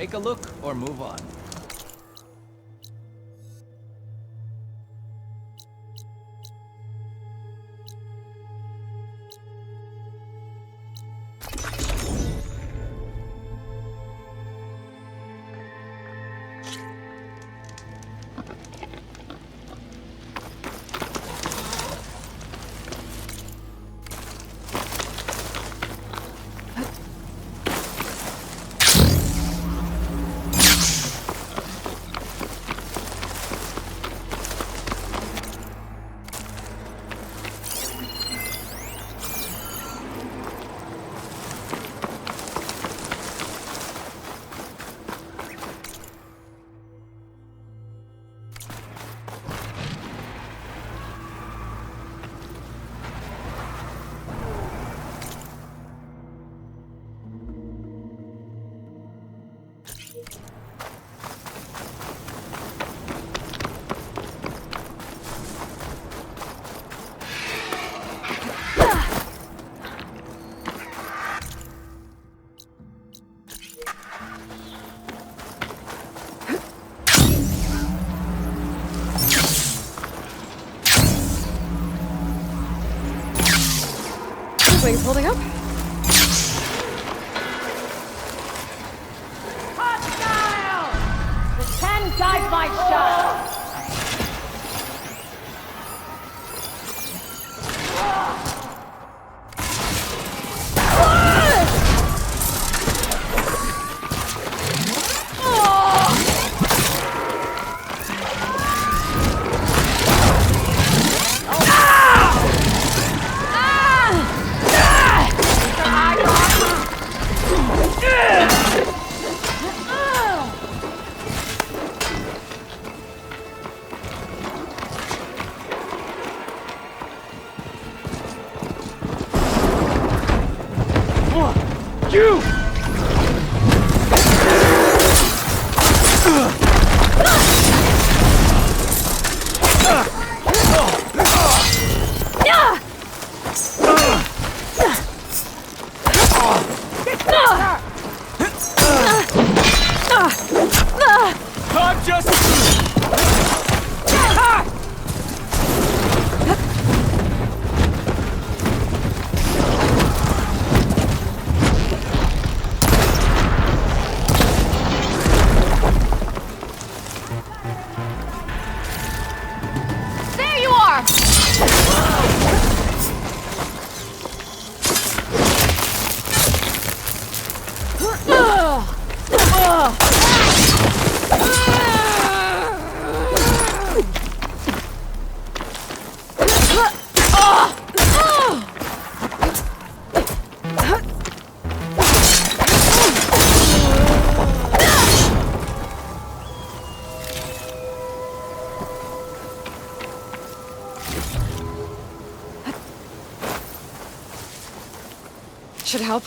Take a look or move on. Wings holding up. Hostile! The 10 died by shot! You! I'm just... There you are! Should help.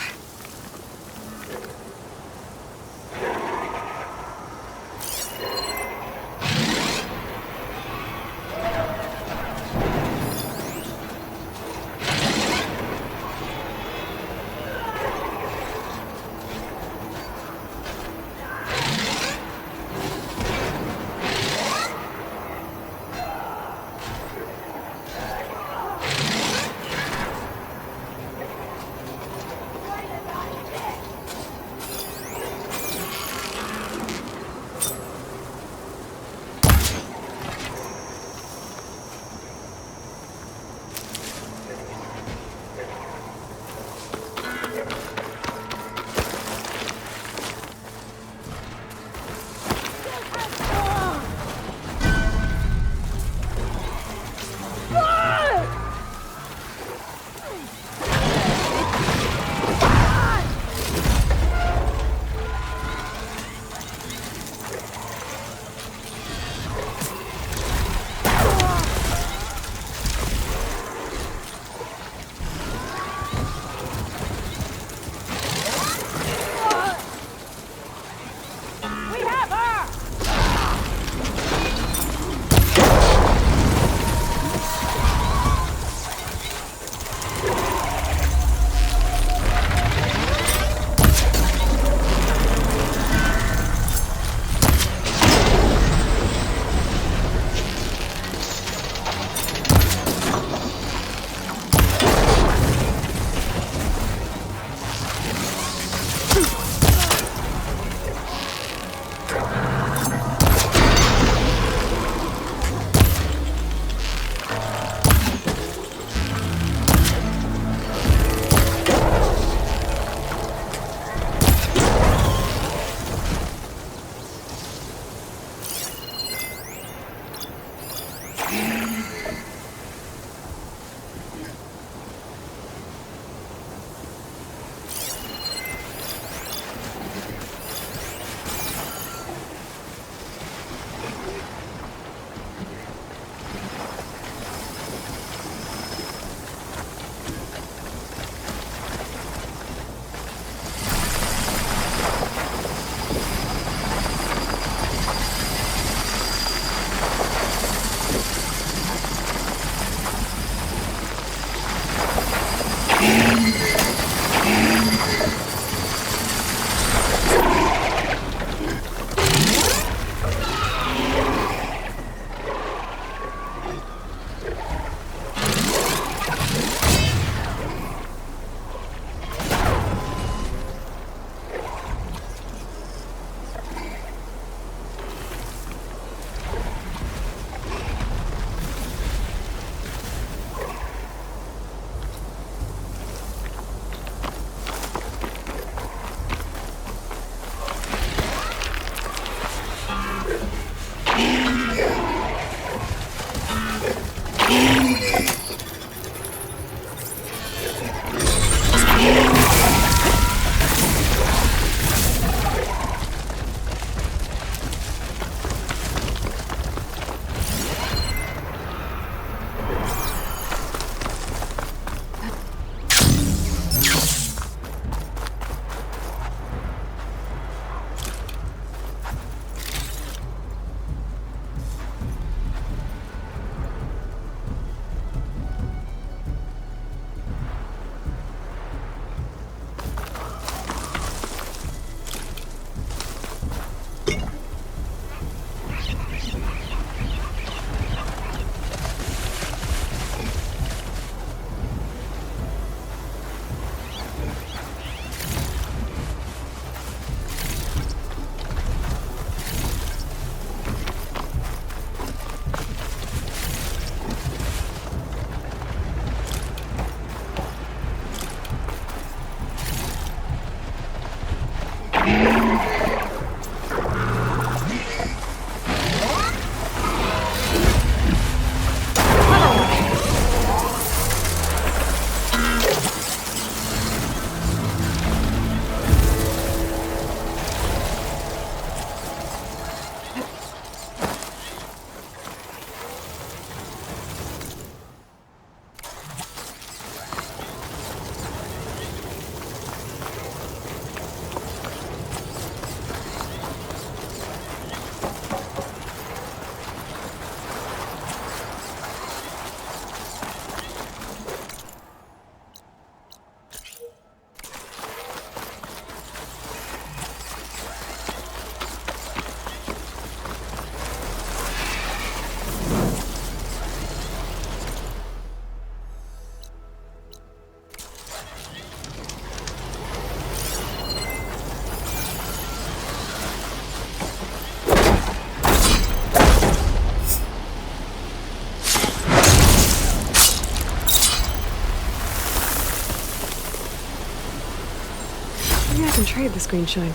Maybe I can trade the screen shine.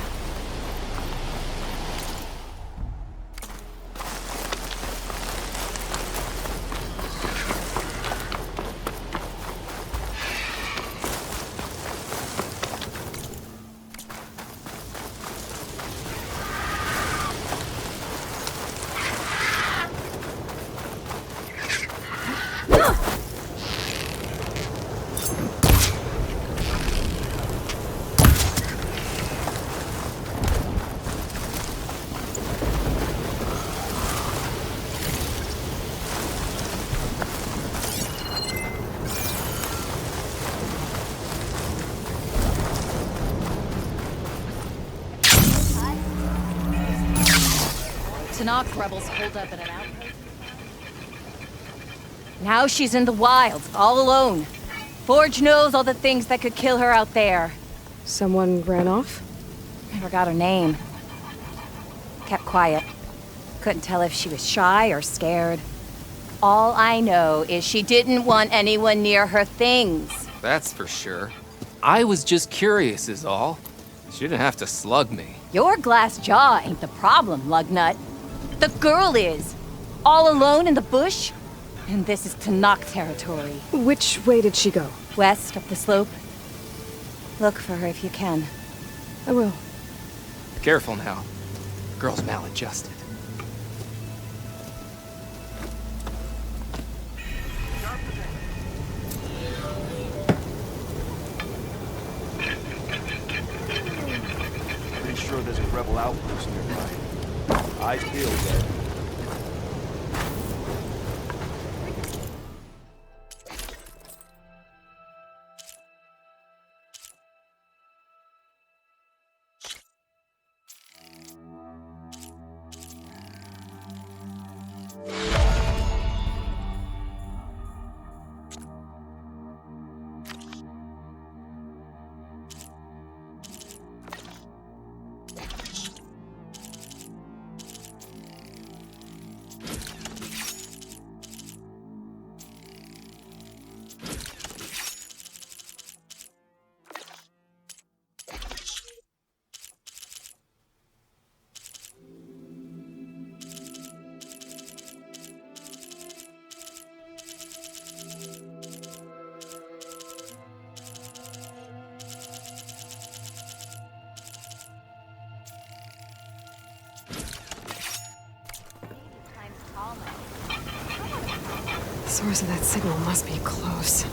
Tanakh rebels holed up in an outpost. Now she's in the wilds, all alone. Forge knows all the things that could kill her out there. Someone ran off? Never got her name. Kept quiet. Couldn't tell if she was shy or scared. All I know is she didn't want anyone near her things. That's for sure. I was just curious is all. She didn't have to slug me. Your glass jaw ain't the problem, lugnut. The girl is. All alone in the bush. And this is Tanakh territory. Which way did she go? West up the slope. Look for her if you can. I will. Careful now. Girl's maladjusted. Pretty sure there's a rebel outpost nearby. Eyes peeled, though. source of that signal must be close.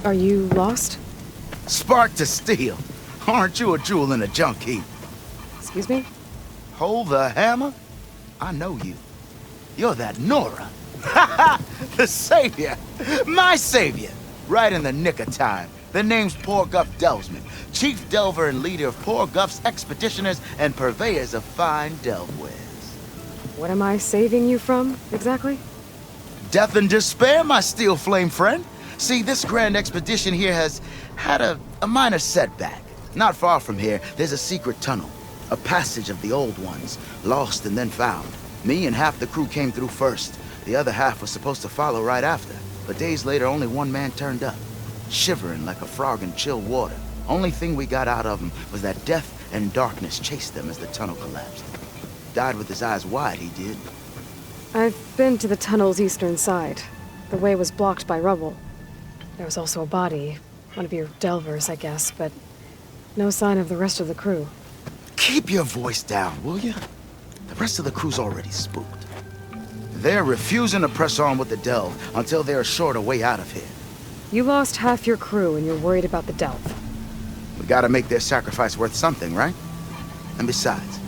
Are you lost? Spark to steel. Aren't you a jewel in a junk heap? Excuse me? Hold the hammer? I know you. You're that Nora. Ha ha! The savior! My savior! Right in the nick of time. The name's Poor Guff Delvesman, chief delver and leader of Poor Guff's expeditioners and purveyors of fine delve wares. What am I saving you from, exactly? Death and despair, my steel flame friend. See, this grand expedition here has had a minor setback. Not far from here, there's a secret tunnel. A passage of the old ones, lost and then found. Me and half the crew came through first. The other half was supposed to follow right after. But days later, only one man turned up. Shivering like a frog in chill water. Only thing we got out of him was that death and darkness chased them as the tunnel collapsed. Died with his eyes wide, he did. I've been to the tunnel's eastern side. The way was blocked by rubble. There was also a body. One of your delvers, I guess, but no sign of the rest of the crew. Keep your voice down, will you? The rest of the crew's already spooked. They're refusing to press on with the delve until they're assured a way out of here. You lost half your crew and you're worried about the delve. We gotta make their sacrifice worth something, right? And besides,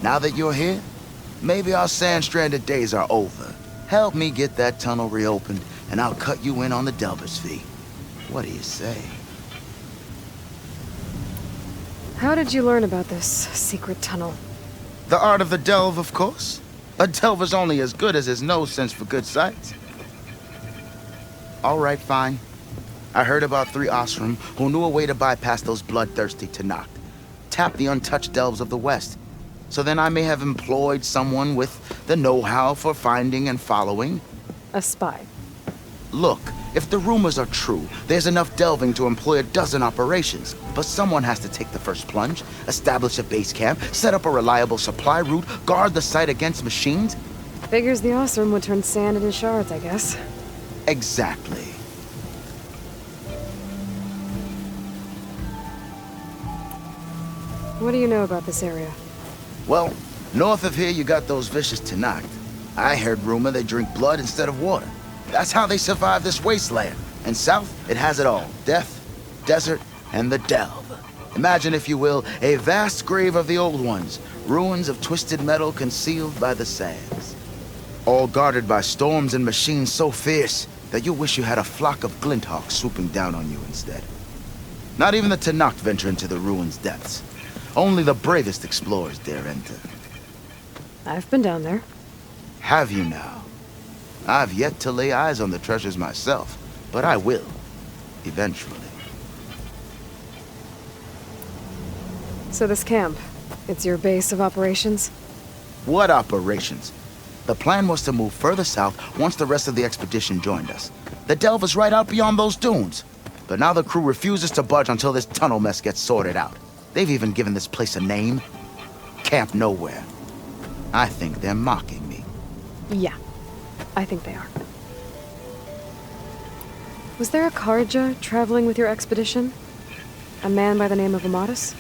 now that you're here, maybe our sand-stranded days are over. Help me get that tunnel reopened, and I'll cut you in on the delver's fee. What do you say? How did you learn about this secret tunnel? The art of the delve, of course. A delver's only as good as his nose sense for good sights. All right, fine. I heard about 3 Osram who knew a way to bypass those bloodthirsty Tanakh. Tap the untouched delves of the West. So then I may have employed someone with the know-how for finding and following. A spy. Look, if the rumors are true, there's enough delving to employ a dozen operations. But someone has to take the first plunge, establish a base camp, set up a reliable supply route, guard the site against machines. Figures the Osram would turn sand into shards, I guess. Exactly. What do you know about this area? Well, north of here you got those vicious Tanakh. I heard rumor they drink blood instead of water. That's how they survive this wasteland. And south, it has it all. Death, desert, and the delve. Imagine, if you will, a vast grave of the old ones. Ruins of twisted metal concealed by the sands. All guarded by storms and machines so fierce that you wish you had a flock of glinthawks swooping down on you instead. Not even the Tanakh venture into the ruins' depths. Only the bravest explorers dare enter. I've been down there. Have you now? I've yet to lay eyes on the treasures myself, but I will, eventually. So this camp, it's your base of operations? What operations? The plan was to move further south once the rest of the expedition joined us. The delve is right out beyond those dunes. But now the crew refuses to budge until this tunnel mess gets sorted out. They've even given this place a name. Camp Nowhere. I think they're mocking me. Yeah, I think they are. Was there a Kharja traveling with your expedition? A man by the name of Amatus?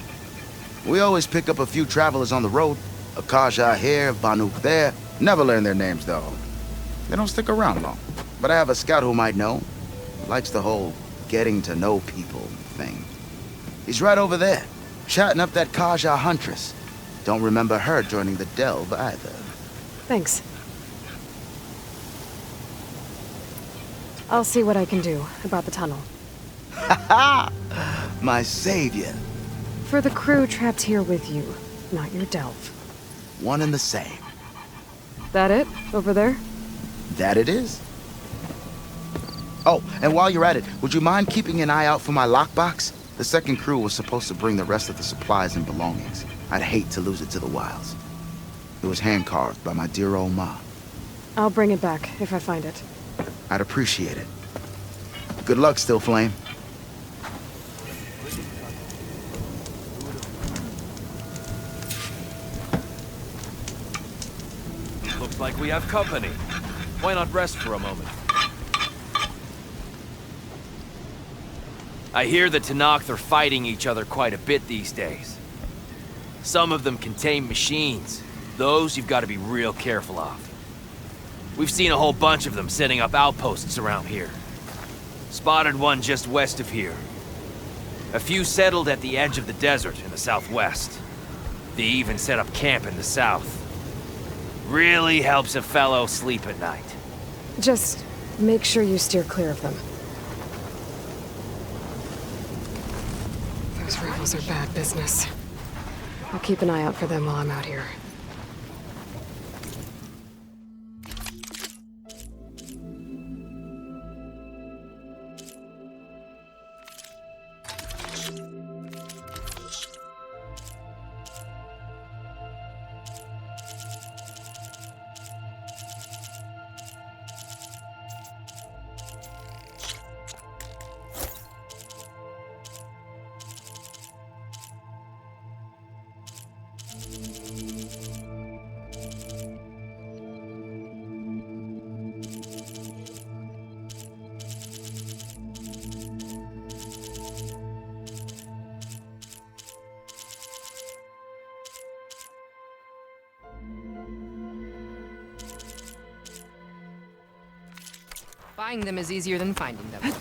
We always pick up a few travelers on the road. A Kharja here, Banuk there. Never learn their names, though. They don't stick around long. But I have a scout who might know. Likes the whole getting to know people thing. He's right over there, chatting up that Kharja huntress. Don't remember her joining the delve either. Thanks. I'll see what I can do about the tunnel. Ha ha! My savior. For the crew trapped here with you, not your delve. One and the same. That it? Over there? That it is. Oh, and while you're at it, would you mind keeping an eye out for my lockbox? The second crew was supposed to bring the rest of the supplies and belongings. I'd hate to lose it to the wilds. It was hand-carved by my dear old ma. I'll bring it back if I find it. I'd appreciate it. Good luck, Still Flame. Looks like we have company. Why not rest for a moment? I hear the Tanakh are fighting each other quite a bit these days. Some of them contain machines. Those you've got to be real careful of. We've seen a whole bunch of them setting up outposts around here. Spotted one just west of here. A few settled at the edge of the desert in the southwest. They even set up camp in the south. Really helps a fellow sleep at night. Just make sure you steer clear of them. Those rifles are bad business. I'll keep an eye out for them while I'm out here. Buying them is easier than finding them.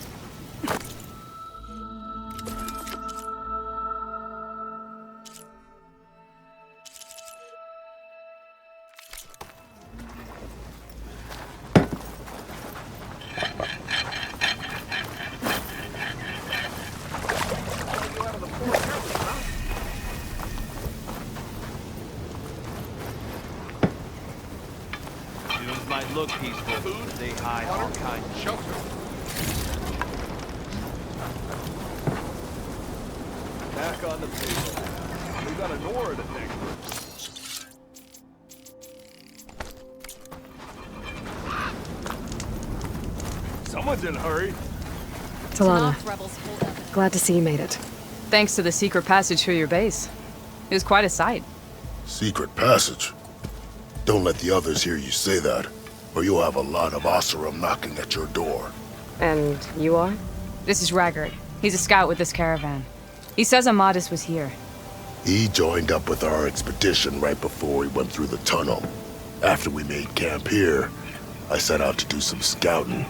Dunes might look peaceful, but they hide all kinds of shelter. Back on the table. We got an ore to think. Someone's in a hurry. Talana, glad to see you made it. Thanks to the secret passage through your base. It was quite a sight. Secret passage? Don't let the others hear you say that, or you'll have a lot of Oseram knocking at your door. And you are? This is Raggard. He's a scout with this caravan. He says Amadis was here. He joined up with our expedition right before we went through the tunnel. After we made camp here, I set out to do some scouting.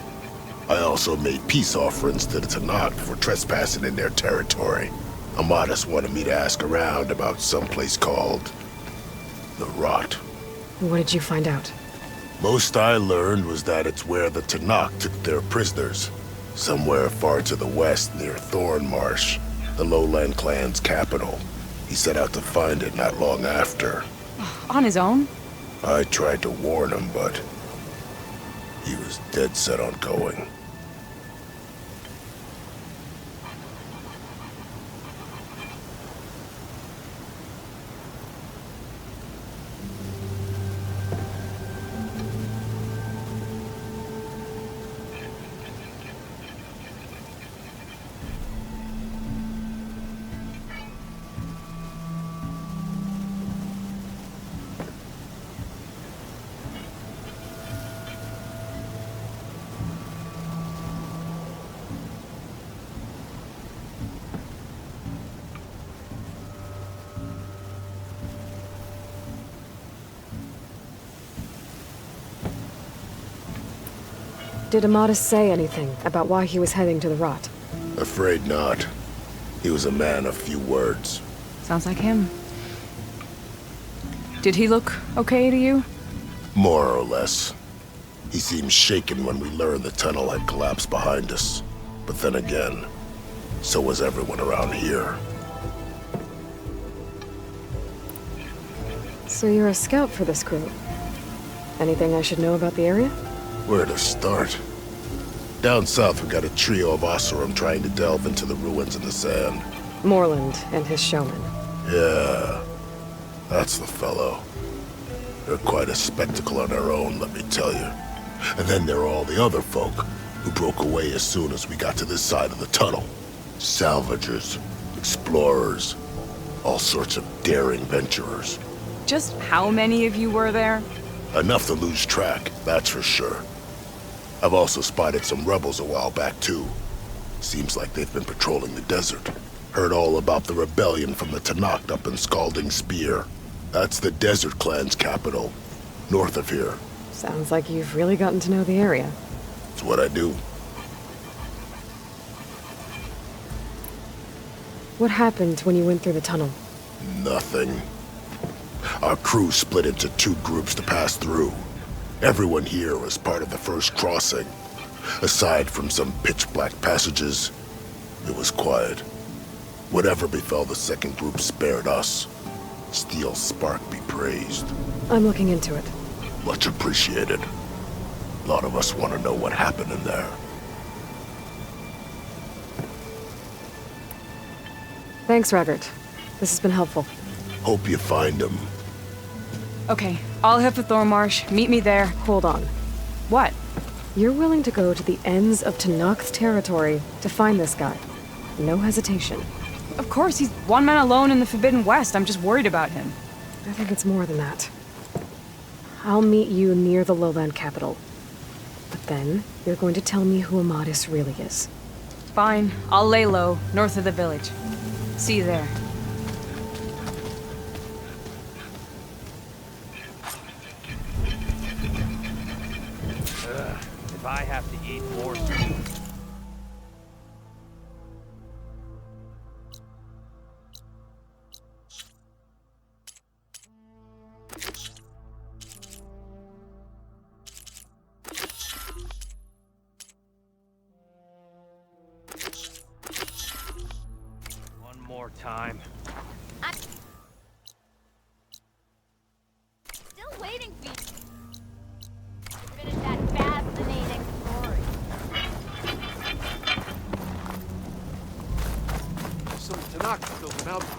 I also made peace offerings to the Tanakh for trespassing in their territory. Amadis wanted me to ask around about someplace called the Rot. What did you find out? Most I learned was that it's where the Tanakh took their prisoners. Somewhere far to the west near Thornmarsh, the Lowland clan's capital. He set out to find it not long after. On his own? I tried to warn him, but he was dead set on going. Did Amadis say anything about why he was heading to the Rot? Afraid not. He was a man of few words. Sounds like him. Did he look okay to you? More or less. He seemed shaken when we learned the tunnel had collapsed behind us. But then again, so was everyone around here. So you're a scout for this group. Anything I should know about the area? Where to start? Down south, we got a trio of Oseram trying to delve into the ruins in the sand. Moreland and his showman. Yeah, that's the fellow. They're quite a spectacle on their own, let me tell you. And then there are all the other folk who broke away as soon as we got to this side of the tunnel. Salvagers, explorers, all sorts of daring venturers. Just how many of you were there? Enough to lose track, that's for sure. I've also spotted some rebels a while back, too. Seems like they've been patrolling the desert. Heard all about the rebellion from the Tanakh up in Scalding Spear. That's the Desert Clan's capital, north of here. Sounds like you've really gotten to know the area. It's what I do. What happened when you went through the tunnel? Nothing. Our crew split into 2 groups to pass through. Everyone here was part of the first crossing. Aside from some pitch-black passages, it was quiet. Whatever befell the second group spared us. Steel Spark be praised. I'm looking into it. Much appreciated. A lot of us want to know what happened in there. Thanks, Roderick. This has been helpful. Hope you find him. Okay, I'll head for Thornmarsh. Meet me there. Hold on. What? You're willing to go to the ends of Tenakth's territory to find this guy. No hesitation. Of course, he's one man alone in the Forbidden West. I'm just worried about him. I think it's more than that. I'll meet you near the lowland capital. But then, you're going to tell me who Amadis really is. Fine, I'll lay low, north of the village. See you there. If I have to eat more... One more time. I'm still waiting for you to finish that fascinating story. Some Tenakth built an outpost.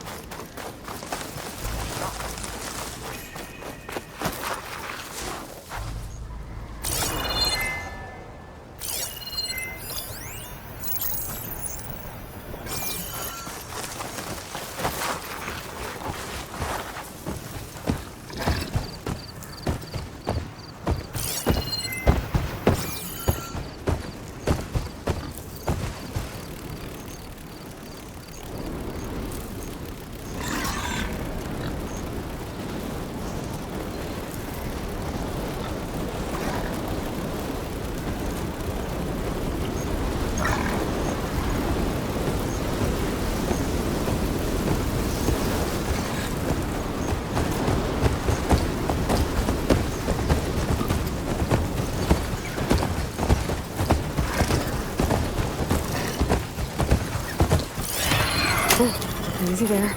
Easy there.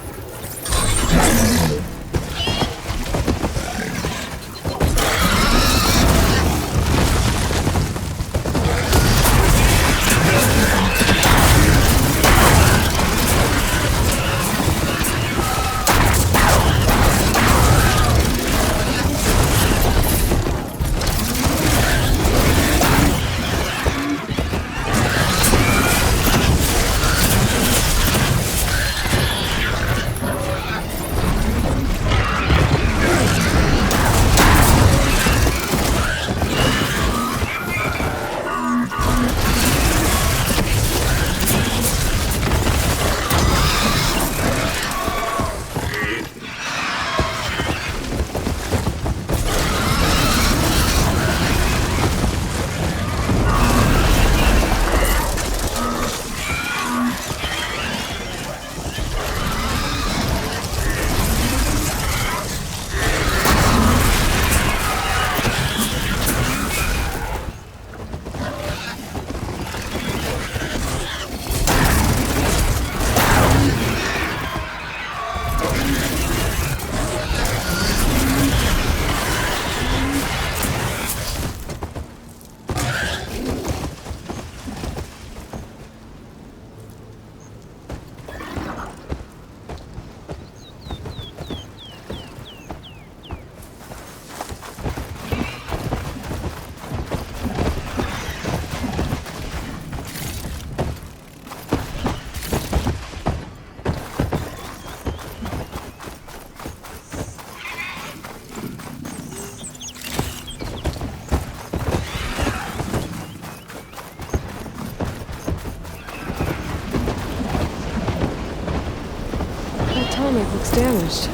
It looks damaged.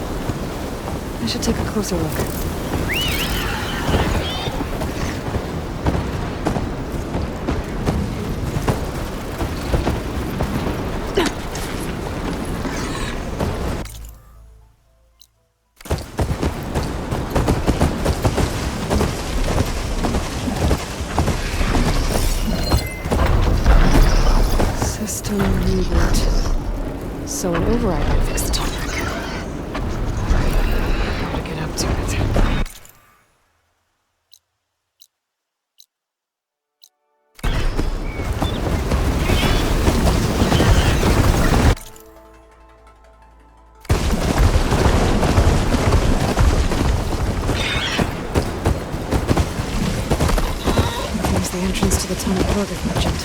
I should take a closer look. Reboot. So an override might fix the topic. Gotta get up to it. There's the entrance to the tunnel Torgeth mentioned.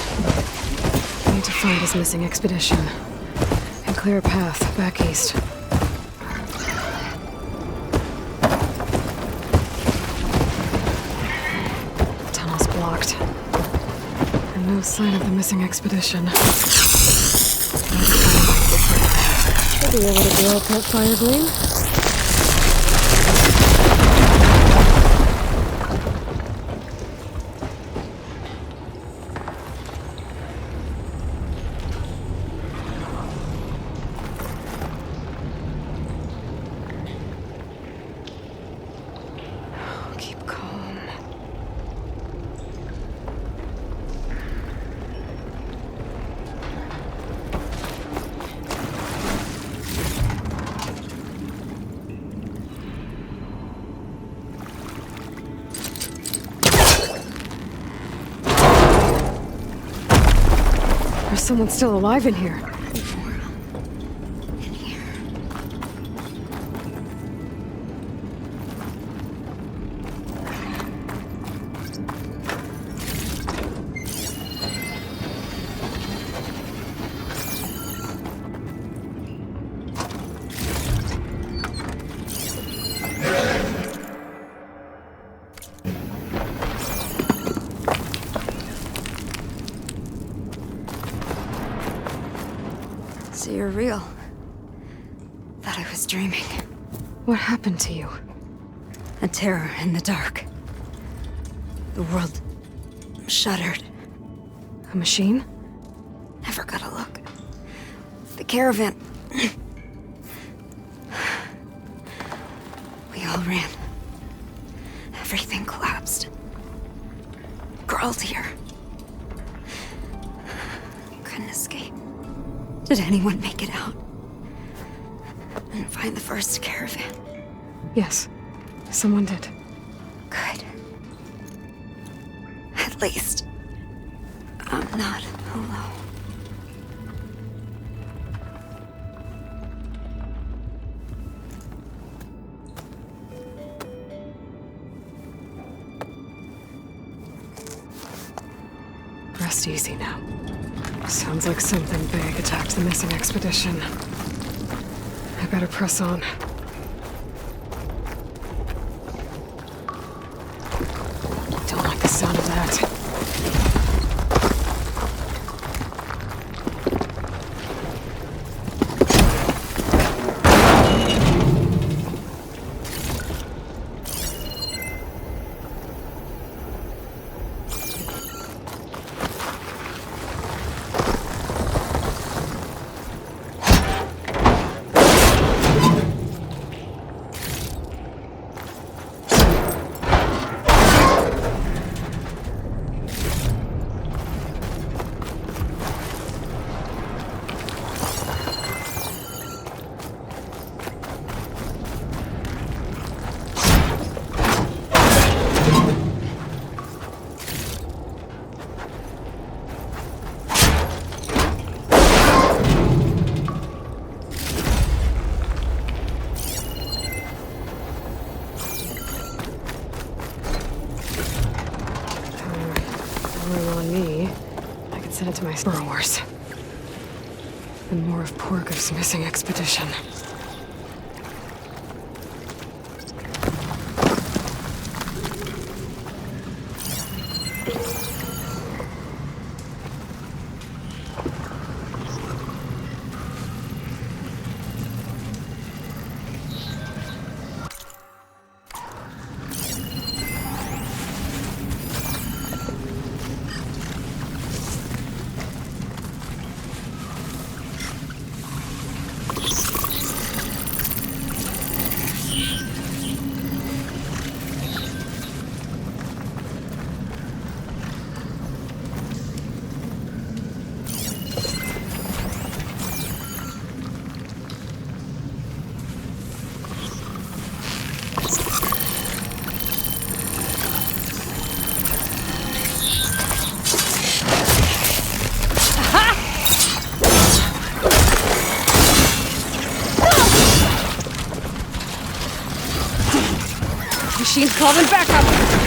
I need to find his missing expedition and clear a path back east. The tunnel's blocked. And no sign of the missing expedition. Should be able to blow up that fire gleam. Keep calm. There's someone still alive in here. So you're real. Thought I was dreaming. What happened to you? A terror in the dark. The world shuddered. A machine? Never got a look. The caravan. We all ran. Everything collapsed. Crawled here. Couldn't escape. Did anyone make it out? And find the first caravan? Yes, someone did. Good. At least, I'm not alone. Rest easy now. Sounds like something big attacked the missing expedition. I better press on. Don't like the sound of that. Send it to my burrowers. And more of Porgo's missing expedition. machine's calling backup!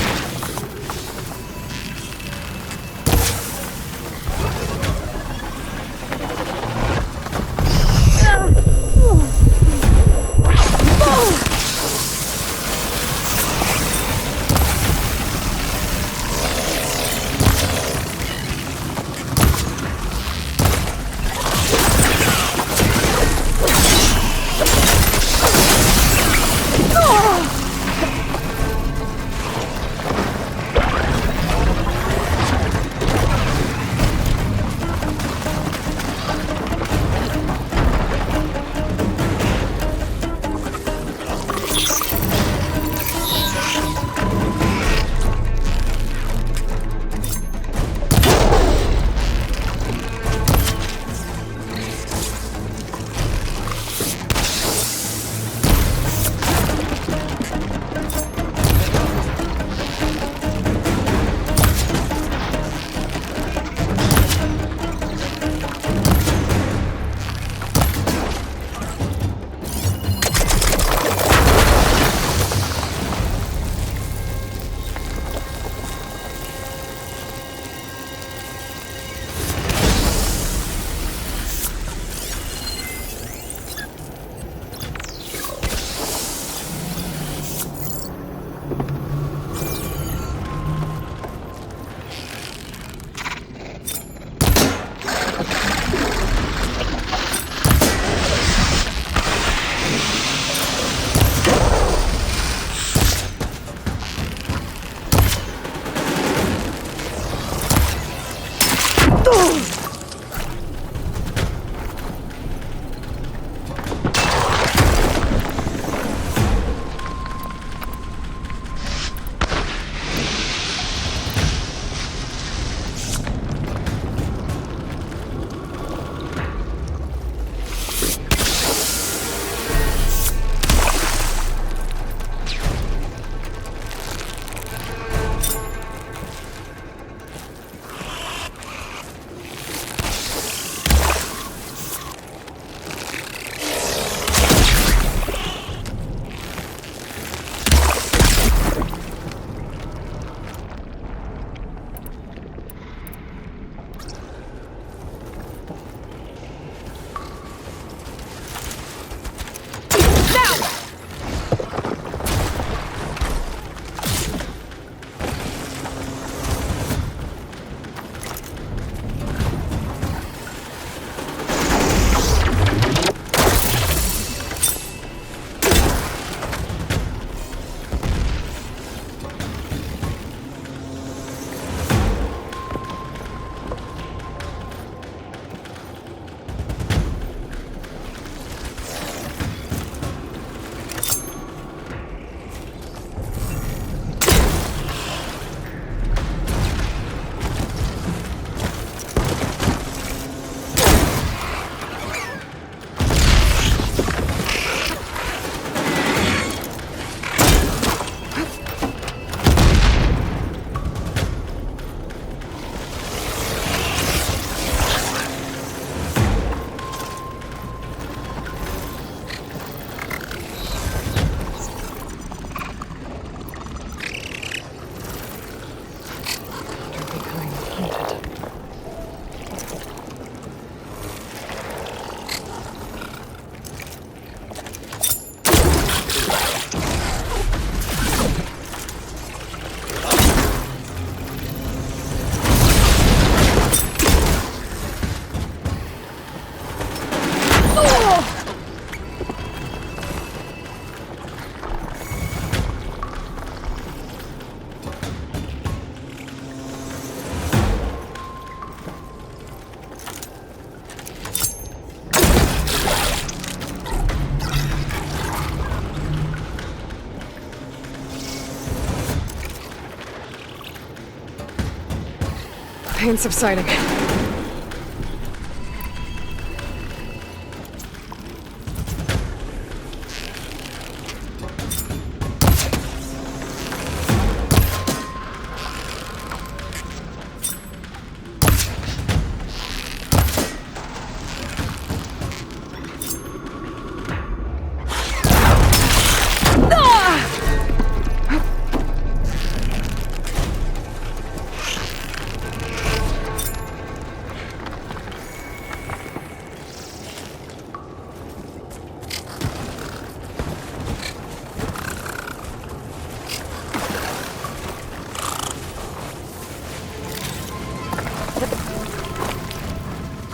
Pain subsiding.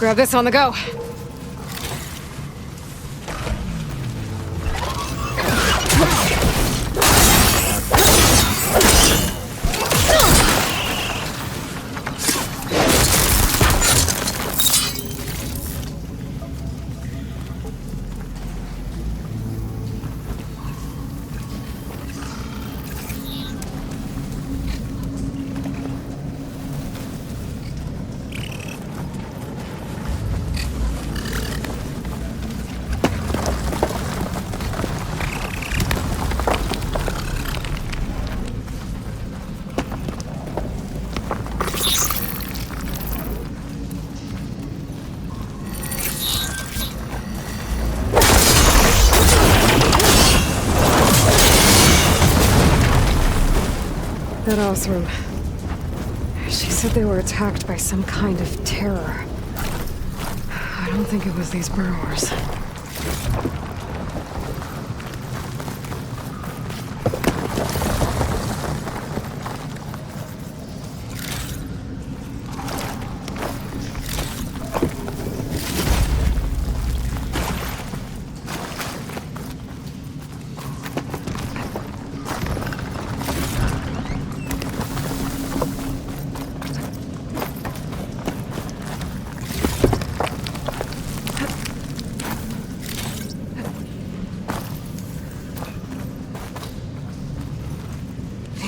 grab this on the go. That house room. She said they were attacked by some kind of terror. I don't think it was these burrowers.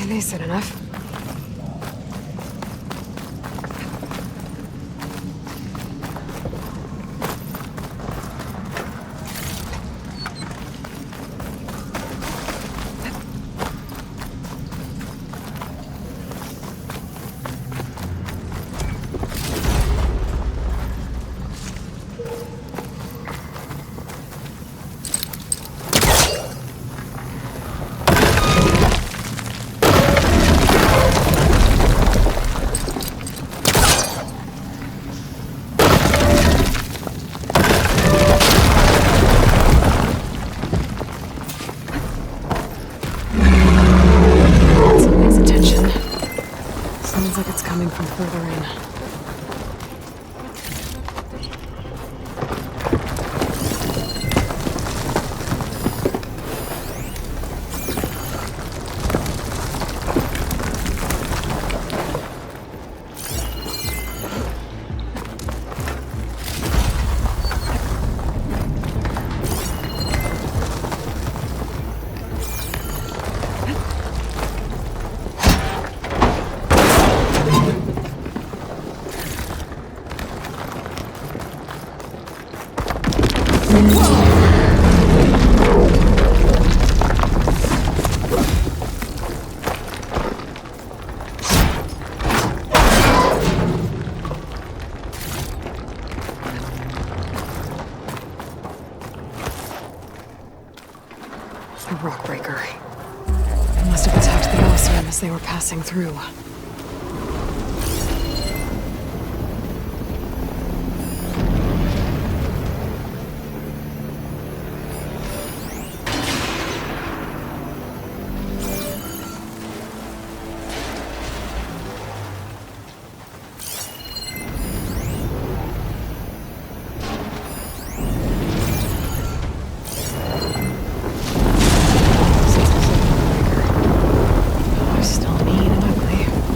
Decent enough. Coming from further in. A rock breaker. They must have attacked the Osram as they were passing through. Still mean and ugly.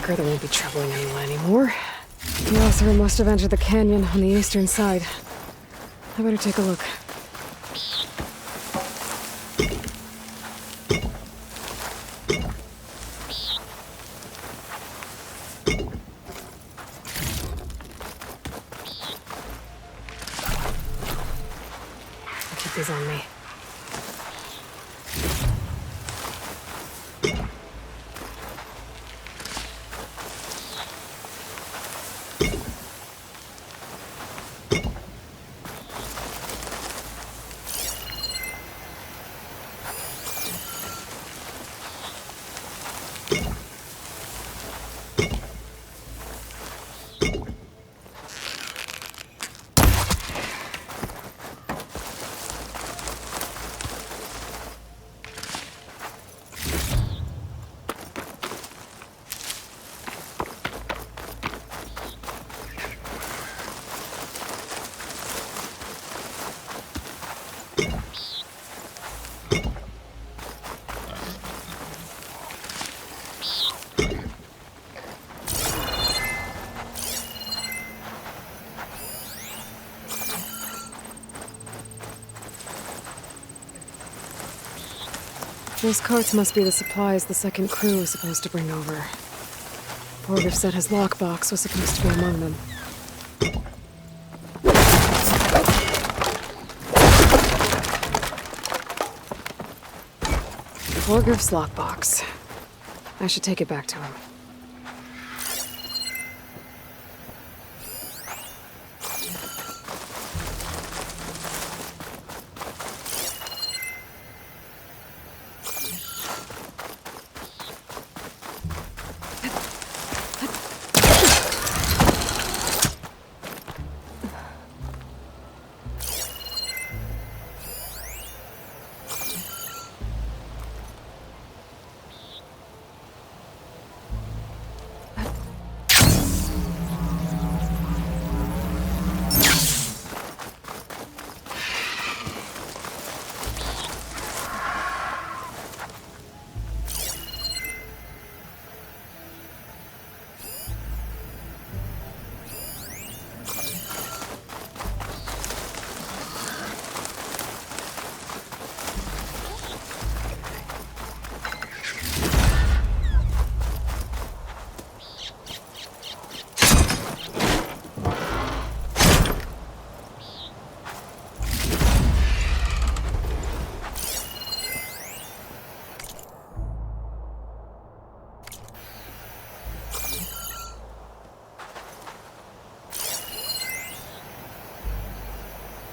lookwrecker that won't be troubling anyone anymore. The author must have entered the canyon on the eastern side. I better take a look. I'll keep these on me. Those carts must be the supplies the second crew was supposed to bring over. Borgr said his lockbox was supposed to be among them. Borgr's lockbox. I should take it back to him.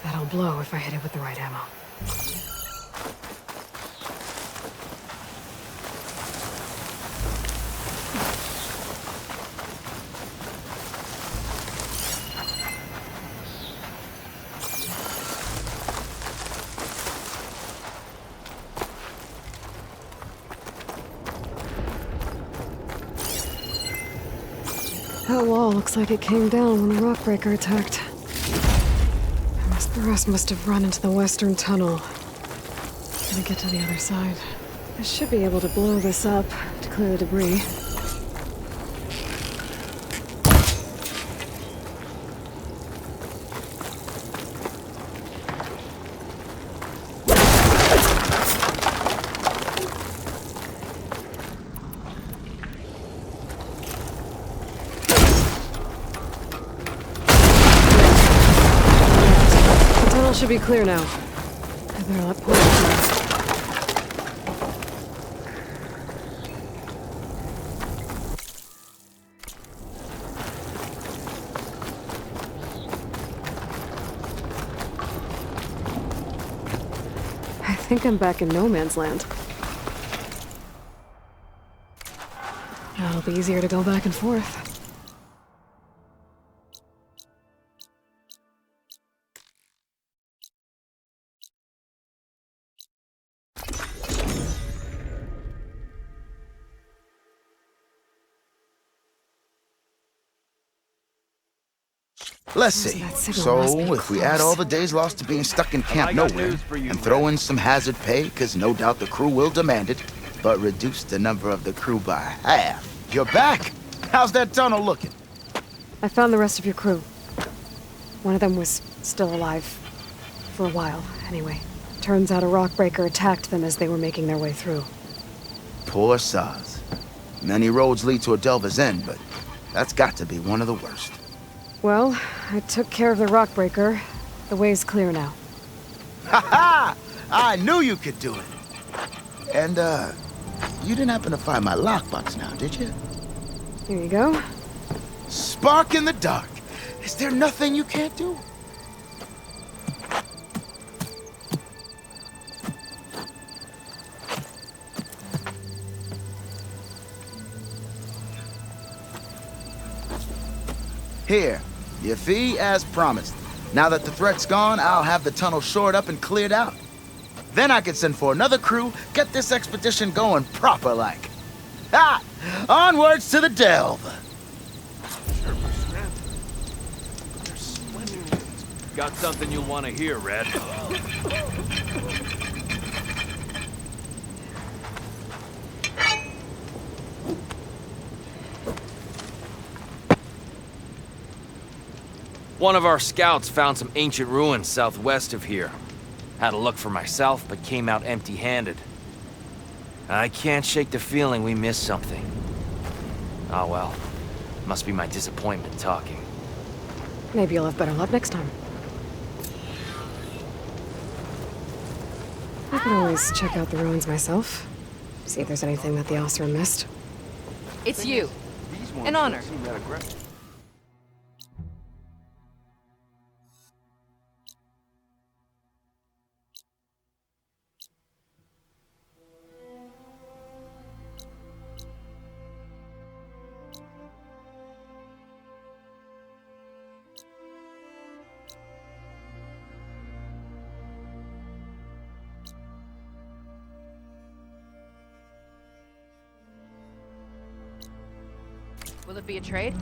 That'll blow if I hit it with the right ammo. That wall looks like it came down when the rockbreaker attacked. The rest must have run into the western tunnel to get to the other side. I should be able to blow this up to clear the debris. Should be clear now. I better let Paul through. I think I'm back in no man's land. Now it'll be easier to go back and forth. Let's see. So, if we add all the days lost to being stuck in Camp Nowhere, and throw in some hazard pay, because no doubt the crew will demand it, but reduce the number of the crew by half, you're back! How's that tunnel looking? I found the rest of your crew. One of them was still alive. For a while, anyway. Turns out a rockbreaker attacked them as they were making their way through. Poor Saz. Many roads lead to a Delver's End, but that's got to be one of the worst. Well, I took care of the rockbreaker. The way's clear now. Ha ha! I knew you could do it. And, you didn't happen to find my lockbox now, did you? Here you go. Spark in the dark. Is there nothing you can't do? Here, your fee as promised. Now that the threat's gone, I'll have the tunnel shored up and cleared out. Then I can send for another crew, get this expedition going proper-like. Ha! Onwards to the delve! Got something you'll want to hear, Red. One of our scouts found some ancient ruins southwest of here. Had a look for myself, but came out empty-handed. I can't shake the feeling we missed something. Oh well. Must be my disappointment talking. Maybe you'll have better luck next time. I can always check out the ruins myself. See if there's anything that the officer missed. It's you. An honor. Will it be a trade?